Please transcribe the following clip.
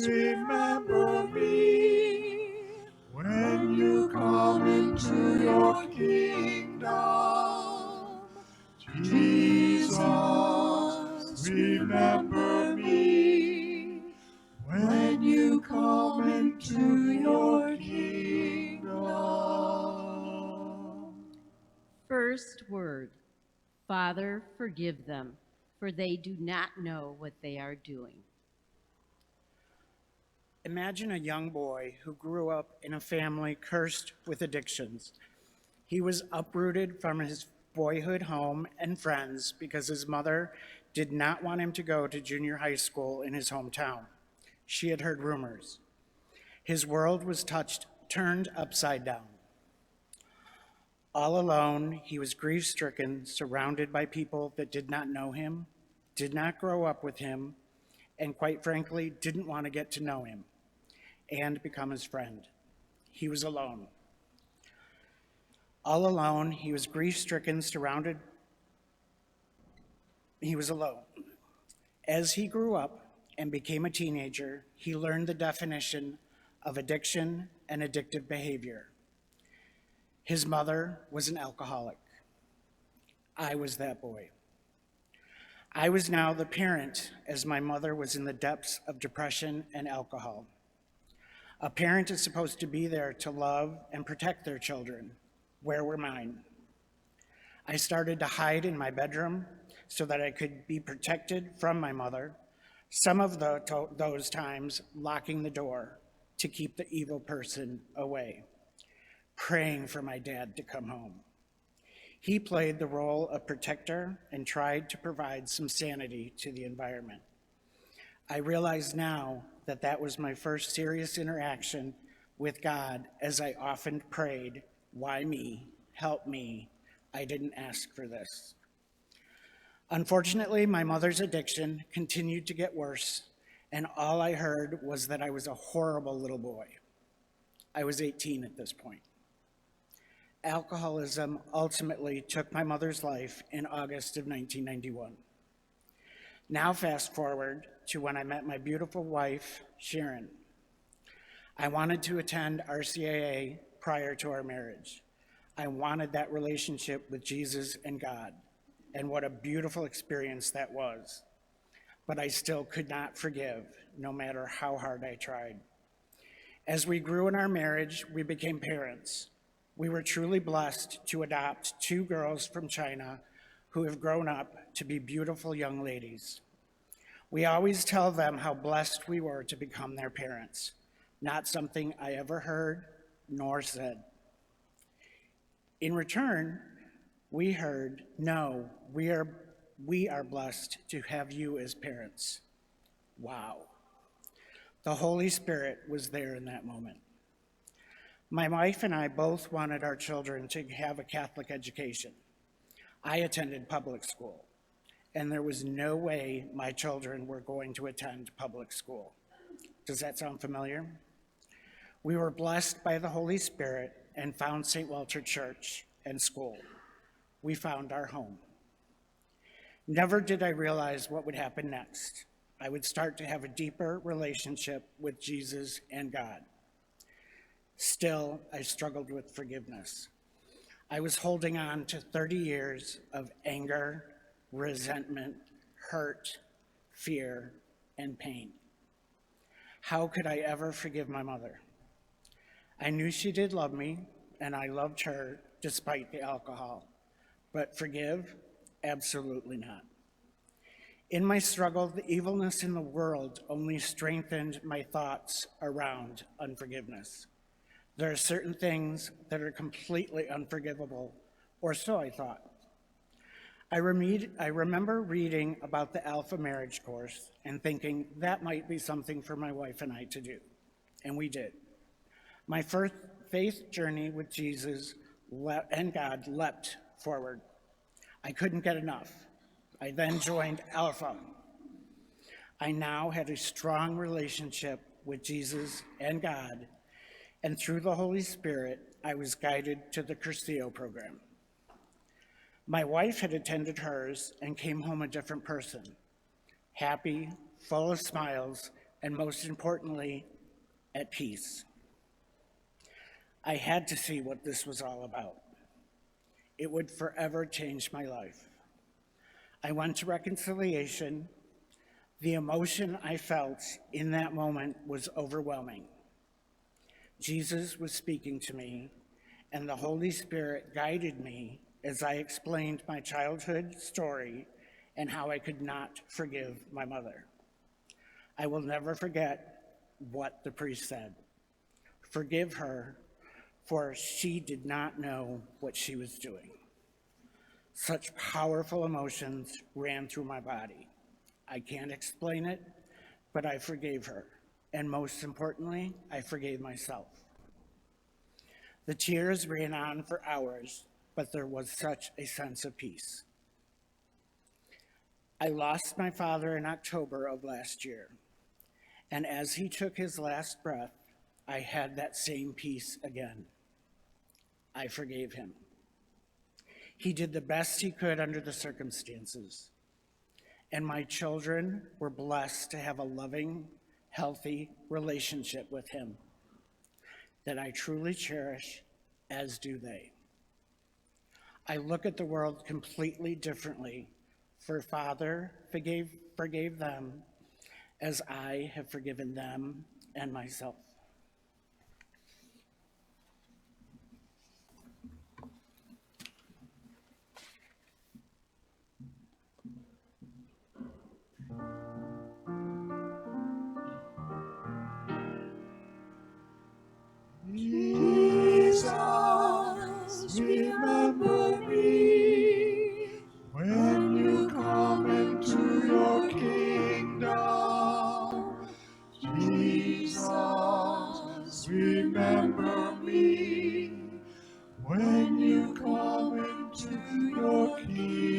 remember me when you come into your kingdom. Jesus, remember me when you come into your kingdom. First word, Father, forgive them, for they do not know what they are doing. Imagine a young boy who grew up in a family cursed with addictions. He was uprooted from his boyhood home and friends because his mother did not want him to go to junior high school in his hometown. She had heard rumors. His world was turned upside down. All alone, he was grief-stricken, surrounded by people that did not know him, did not grow up with him, and quite frankly, didn't want to get to know him and become his friend. He was alone. All alone, he was grief-stricken, he was alone. As he grew up and became a teenager, he learned the definition of addiction and addictive behavior. His mother was an alcoholic. I was that boy. I was now the parent as my mother was in the depths of depression and alcohol. A parent is supposed to be there to love and protect their children. Where were mine? I started to hide in my bedroom so that I could be protected from my mother, some of those times locking the door to keep the evil person away, praying for my dad to come home. He played the role of protector and tried to provide some sanity to the environment. I realize now that that was my first serious interaction with God, as I often prayed, "Why me? Help me. I didn't ask for this." Unfortunately, my mother's addiction continued to get worse, and all I heard was that I was a horrible little boy. I was 18 at this point. Alcoholism ultimately took my mother's life in August of 1991. Now fast forward to when I met my beautiful wife, Sharon. I wanted to attend RCIA prior to our marriage. I wanted that relationship with Jesus and God, and what a beautiful experience that was. But I still could not forgive, no matter how hard I tried. As we grew in our marriage, we became parents. We were truly blessed to adopt 2 girls from China who have grown up to be beautiful young ladies. We always tell them how blessed we were to become their parents, not something I ever heard nor said. In return, we heard, "No, we are blessed to have you as parents." Wow. The Holy Spirit was there in that moment. My wife and I both wanted our children to have a Catholic education. I attended public school, and there was no way my children were going to attend public school. Does that sound familiar? We were blessed by the Holy Spirit and found St. Walter Church and school. We found our home. Never did I realize what would happen next. I would start to have a deeper relationship with Jesus and God. Still, I struggled with forgiveness. I was holding on to 30 years of anger, resentment, hurt, fear, and pain. How could I ever forgive my mother? I knew she did love me, and I loved her despite the alcohol. But forgive? Absolutely not. In my struggle, the evilness in the world only strengthened my thoughts around unforgiveness. There are certain things that are completely unforgivable, or so I thought. I remember reading about the Alpha Marriage Course and thinking that might be something for my wife and I to do, and we did. My first faith journey with Jesus and God leapt forward. I couldn't get enough. I then joined Alpha. I now had a strong relationship with Jesus and God, and through the Holy Spirit, I was guided to the Cursillo program. My wife had attended hers and came home a different person. happy, full of smiles, and most importantly, at peace. I had to see what this was all about. It would forever change my life. I went to reconciliation. The emotion I felt in that moment was overwhelming. Jesus was speaking to me, and the Holy Spirit guided me as I explained my childhood story and how I could not forgive my mother. I will never forget what the priest said. Forgive her, for she did not know what she was doing. Such powerful emotions ran through my body. I can't explain it, but I forgave her. And most importantly, I forgave myself. The tears ran on for hours, but there was such a sense of peace. I lost my father in October of last year, and as he took his last breath, I had that same peace again. I forgave him. He did the best he could under the circumstances, and my children were blessed to have a loving, healthy relationship with him that I truly cherish, as do they. I look at the world completely differently, for Father forgave them as I have forgiven them and myself. Jesus, remember me when you come into your kingdom. Jesus, remember me when you come into your kingdom.